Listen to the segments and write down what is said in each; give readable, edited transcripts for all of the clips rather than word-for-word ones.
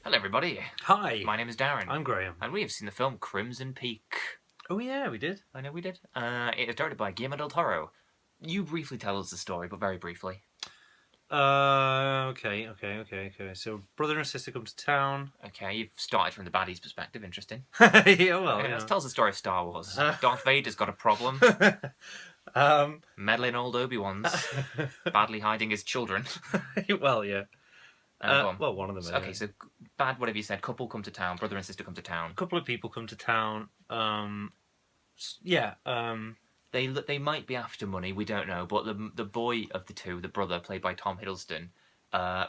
Hello everybody, Hi. my name is Darren, I'm Graham. and we have seen the film Crimson Peak. Oh yeah, we did. I know we did. It is directed by Guillermo del Toro. You briefly tell us the story, but very briefly. Okay. So brother and sister come to town. Okay, you've started from the baddie's perspective, interesting. Yeah, well, Okay, let's tell us the story of Star Wars. Uh. Darth Vader's got a problem, um, meddling old Obi-Wan's, badly hiding his children. well, yeah. Go on. Well, one of them. Okay, Anyway. so bad, whatever you said, couple come to town, brother and sister come to town. A couple of people come to town. Yeah. They might be after money, we don't know, but the boy of the two, the brother, played by Tom Hiddleston,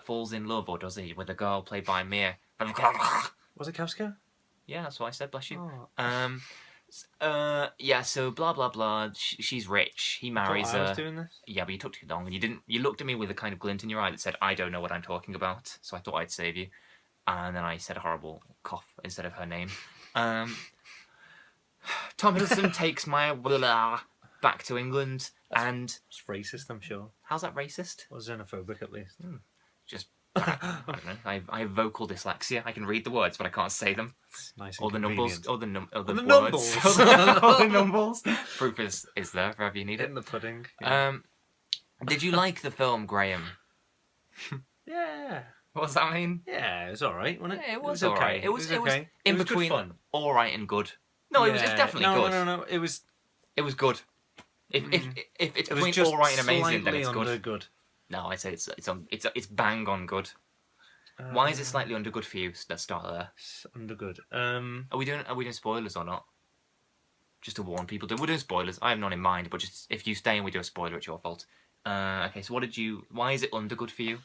falls in love, or does he, with a girl played by Mia. Was it Kafka? Yeah, that's what I said, bless you. Oh. Yeah, so blah, blah, blah, she's rich, he marries her. I was doing this? Yeah, but you took too long, and you looked at me with a kind of glint in your eye that said, I don't know what I'm talking about, so I thought I'd save you. And then I said a horrible cough instead of her name. Tom Hiddleston takes Maya back to England, and... It's racist, I'm sure. How's that racist? Or xenophobic, at least. Just... I don't know. I have vocal dyslexia. I can read the words, but I can't say them. It's nice and Or the numbers. convenient. Or the words. numbles. Or the numbers. Proof is there if ever you need it. In the pudding. Yeah. Did you like the film, Graham? Yeah. What does that mean? Yeah, it was alright, wasn't it? Yeah, it was okay. alright. It was okay. in It was between good fun. alright and good. No, it was definitely good. No. It was good. If it's it was between just alright and amazing, then slightly it's under good. good. No, I'd say it's bang on good. Why is it slightly under good for you? Let's start there. It's under good. Are we doing spoilers or not? Just to warn people. We're doing spoilers. I have none in mind, but just if you stay and we do a spoiler, it's your fault. Okay, so why is it under good for you?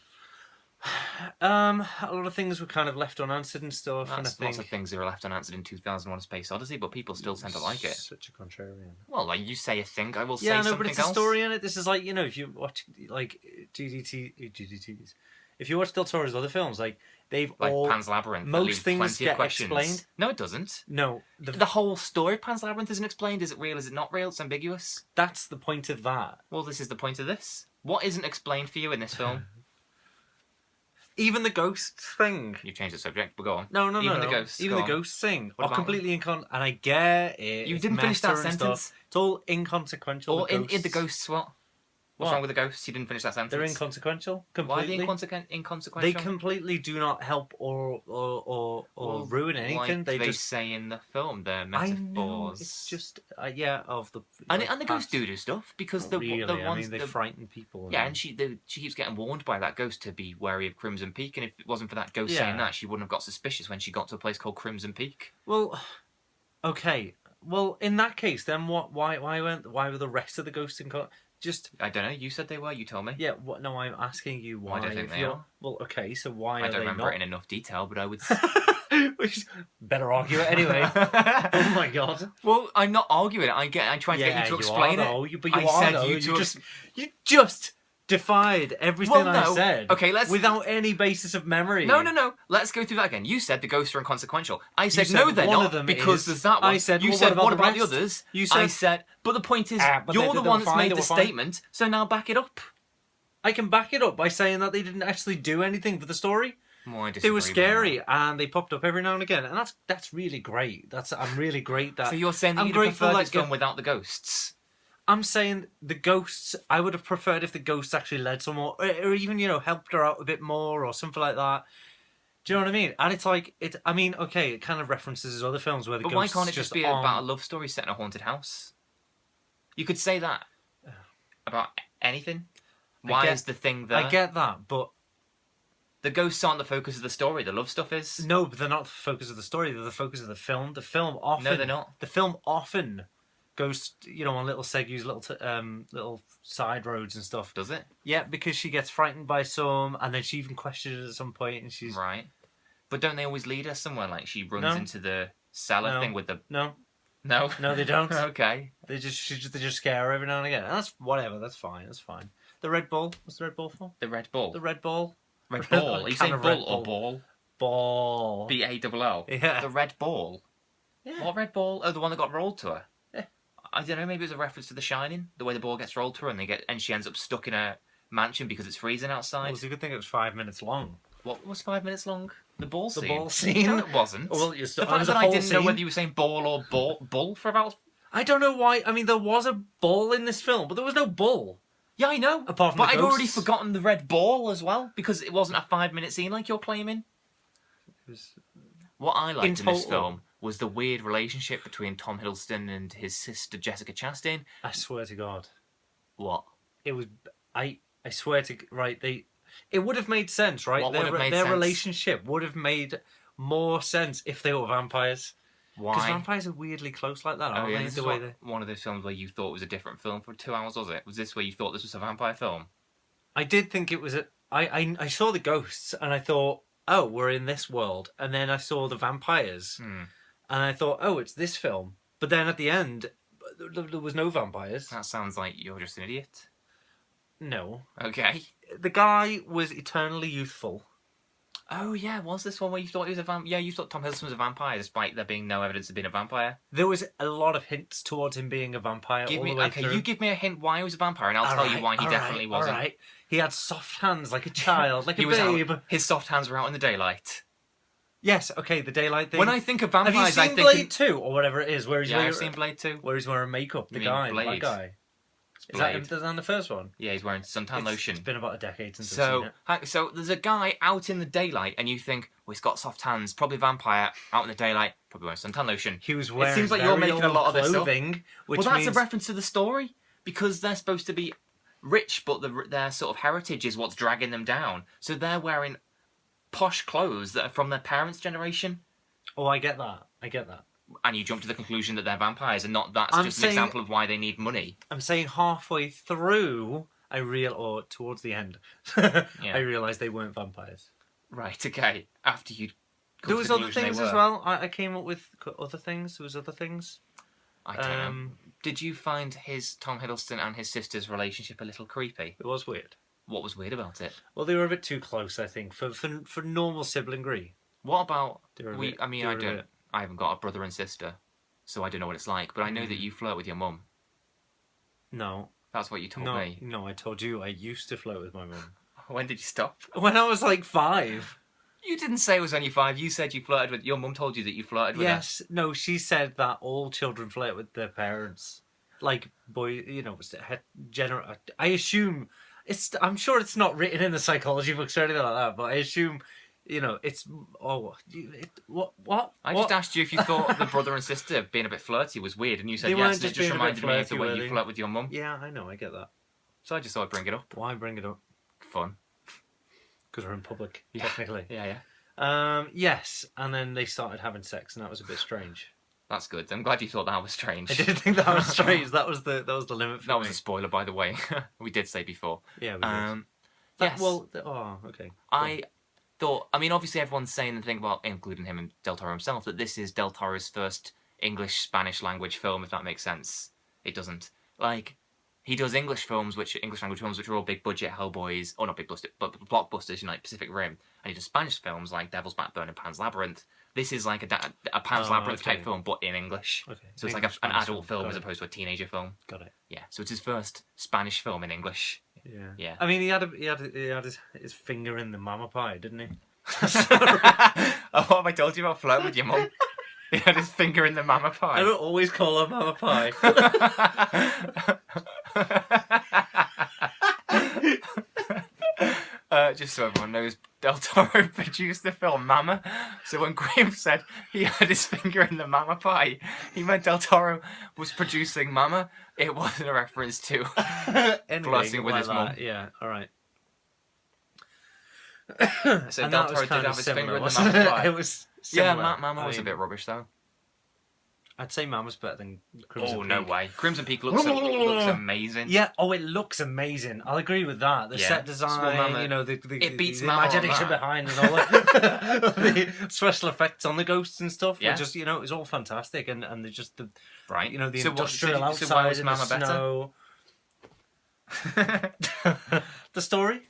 A lot of things were kind of left unanswered and stuff. That's and I think lots of things that were left unanswered in 2001: A Space Odyssey, but people still tend to like it. Such a contrarian. Well, like you say a thing, I will say Yeah, no, something but it's else. a story in it. This is like, you know, if you watch like GDTs, if you watch Del Toro's other films, like they've Like all Pan's Labyrinth. most things plenty get of questions. explained. No, it doesn't. No, The whole story of Pan's Labyrinth isn't explained. Is it real? Is it not real? It's ambiguous. that's the point of that. Well, this is the point of this. What isn't explained for you in this film? Even the ghost thing. You've changed the subject, but go on. No. Even the ghosts, Even go the on. ghost thing. What Are about completely and I get it. You it's didn't finish that meta and sentence. stuff. It's all inconsequential. Or the in the ghosts, what? What's What? wrong with the ghosts? You didn't finish that sentence. They're inconsequential. Why are Completely. they inconsequential? They completely do not help or Well, ruin anything. Like they they just. say in the film, they're I metaphors. know. It's just of the. And, like, and the ghosts past- do stuff because Not the really. ones I mean, they the- frighten people. yeah, and she keeps getting warned by that ghost to be wary of Crimson Peak, and if it wasn't for that ghost saying Yeah. that, she wouldn't have got suspicious when she got to a place called Crimson Peak. Well, okay. Well, in that case, then what? Why were the rest of the ghosts in? Just I don't know. You said they were. You told me. yeah. What? No, I'm asking you why. I don't think if they you're- are. Well, okay. So why I are don't they remember not? it in enough detail, but I would. Which better argue it anyway. Oh my god. Well, I'm not arguing it. I'm trying to get you to explain it. But you are, though. You just defied everything Well, I no. said. Okay, let's- without any basis of memory. No. Let's go through that again. You said the ghosts are inconsequential. I said, said no, they're one not, of them because is. there's that one. I said, you well, said, what about the the rest? others? You I said- said, but the point is, but you're the they one were that's fine, made they the were fine. statement, so now back it up. I can back it up by saying that they didn't actually do anything for the story. Well, I They disagree were with scary that. and they popped up every now and again, and that's really great. I'm really great that. So you're saying that I'm you'd have grateful preferred that this film without the ghosts? I'm saying the ghosts. I would have preferred if the ghosts actually led somewhere, or even helped her out a bit more, or something like that. Do you know what I mean? And it's like I mean, okay, it kind of references his other films where the But why ghosts can't it just be on... about a love story set in a haunted house? You could say that about anything. Why is the thing there? I get that, but The ghosts aren't the focus of the story. The love stuff is. no, but they're not the focus of the story. They're the focus of the film. The film often. No, they're not. The film often goes, on little segues, little side roads and stuff. Does it? Yeah, because she gets frightened by some, and then she even questions it at some point, and she's Right. But don't they always lead us somewhere? Like she runs No. into the cellar No. thing with the. no, No. no, they don't. Okay. They just scare her every now and again. And that's whatever. That's fine. That's fine. The Red Bull. What's the Red Bull for? The Red Bull. The Red Bull. Red Ball. Are you Kind saying of bull Red or Bull. ball? Ball. B-A-L-L. Yeah. The Red Ball. Yeah. What Red Ball? Oh, the one that got rolled to her. Yeah. I don't know. Maybe it was a reference to The Shining, the way the ball gets rolled to her, and she ends up stuck in a mansion because it's freezing outside. Well, it's a good thing it was 5 minutes long. What was 5 minutes long? The ball The scene. ball scene. No, it wasn't. Well, The fact that I didn't know whether you were saying ball or bull for about. I don't know why. I mean, there was a bull in this film, but there was no bull. Yeah, I know. Apart from but the I'd already ghosts. forgotten the red ball as well because it wasn't a 5 minute scene like you're claiming. What I liked in this film was the weird relationship between Tom Hiddleston and his sister Jessica Chastain. I swear to God. What? It was. I swear to right. It would have made sense, right? What would have made their sense? relationship would have made more sense if they were vampires. Why? Because vampires are weirdly close like that, aren't they? This is one of those films where you thought was a different film for 2 hours, was it? Was this where you thought this was a vampire film? I did think it was I saw the ghosts and I thought, oh, we're in this world. And then I saw the vampires and I thought, oh, it's this film. But then at the end, there was no vampires. That sounds like you're just an idiot. No. Okay. The guy was eternally youthful. Oh, yeah, was this one where you thought he was a vampire? Yeah, you thought Tom Hiddleston was a vampire despite there being no evidence of being a vampire? There was a lot of hints towards him being a vampire all the way through. You give me a hint why he was a vampire and I'll tell you why he definitely wasn't. All right. He had soft hands like a child, like a babe. His soft hands were out in the daylight. Yes, okay, the daylight thing. When I think of vampires, have you seen I think... Blade 2 or whatever it is? Where he's I've seen Blade 2. Where he's wearing makeup, that guy. Is that on the first one? Yeah, he's wearing suntan lotion. It's been about a decade since I've seen it. So there's a guy out in the daylight, and you think, well, he's got soft hands, probably a vampire, out in the daylight, probably wearing suntan lotion. He was wearing It seems like you're making a lot of this up. Well, that's a reference to the story, because they're supposed to be rich, but their sort of heritage is what's dragging them down. So they're wearing posh clothes that are from their parents' generation. Oh, I get that. And you jump to the conclusion that they're vampires, and not that's just an example of why they need money. I'm saying halfway through, or towards the end, I realised they weren't vampires. Right, okay. After you... There was other things as well. I came up with other things. There was other things. I don't know. Did you find Tom Hiddleston and his sister's relationship a little creepy? It was weird. What was weird about it? Well, they were a bit too close, I think, for normal siblingry. What about... I haven't got a brother and sister, so I don't know what it's like, but I know that you flirt with your mum. No. That's what you told me. No, I told you I used to flirt with my mum. When did you stop? When I was like 5. You didn't say it was only 5. You said you flirted with... Your mum told you that you flirted with her. Yes. No, she said that all children flirt with their parents. Like, I assume... I'm sure it's not written in the psychology books or anything like that, but I assume... it's... What? I just asked you if you thought the brother and sister being a bit flirty was weird, and you said yes, and it just reminded me of the way you flirt with your mum. Yeah, I know, I get that. So I just thought I'd bring it up. Why bring it up? Fun. Because we're in public, technically. Yeah. Yes, and then they started having sex, and that was a bit strange. That's good. I'm glad you thought that was strange. I did think that was strange. That was the limit for That me. was a spoiler, by the way. We did say before. Yeah, we did. Yes. Okay. I thought... I mean, obviously everyone's saying the thing about, including him and Del Toro himself, that this is Del Toro's first English-Spanish language film, if that makes sense. It doesn't. Like, he does English language films, which are all big budget Hellboys, or not big budget, but blockbusters, like Pacific Rim. And he does Spanish films like Devil's Backbone and Pan's Labyrinth. This is like a Pan's Labyrinth type film, but in English. Okay. So it's like an adult film as opposed to a teenager film. Got it. Yeah. So it's his first Spanish film in English. Yeah. Yeah. I mean, he had his finger in the mama pie, didn't he? Oh, what have I told you about flirting with your mum? He had his finger in the mama pie. I don't always call her mama pie. Just so everyone knows, Del Toro produced the film Mama. So when Graham said he had his finger in the Mama pie, he meant Del Toro was producing Mama. It wasn't a reference to flirting with his mum. Yeah, all right. So Del Toro did have his finger in the Mama pie. It was similar. Yeah, Mama was a bit rubbish though. I'd say Mama's better than Crimson Peak. No way. Crimson Peak looks amazing. Yeah, it looks amazing. I'll agree with that. The set design, it beats the Mama imagination behind and all that. The special effects on the ghosts and stuff. Yeah. Just, it was all fantastic. And they're just the the industrial outside in the snow. The story?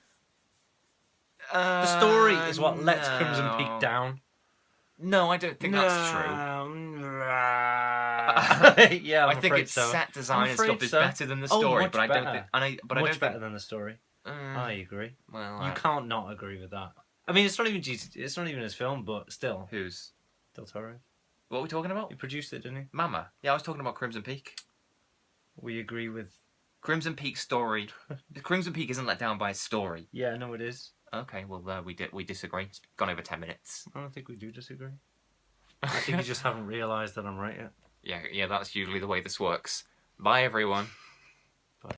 The story is what lets Crimson Peak down. No, I don't think that's true. Yeah, I think its set design and stuff is better than the story, much better than the story. I agree. Well, You can't not agree with that. I mean, it's not even it's not even his film, but still, Who's? Del Toro. What are we talking about? He produced it, didn't he? Mama. Yeah, I was talking about Crimson Peak. We agree with. Crimson Peak's story. Crimson Peak isn't let down by his story. Yeah, no, it is. Okay, well, we disagree. It's gone over 10 minutes. I don't think we do disagree. I think you just haven't realised that I'm right yet. Yeah, that's usually the way this works. Bye, everyone.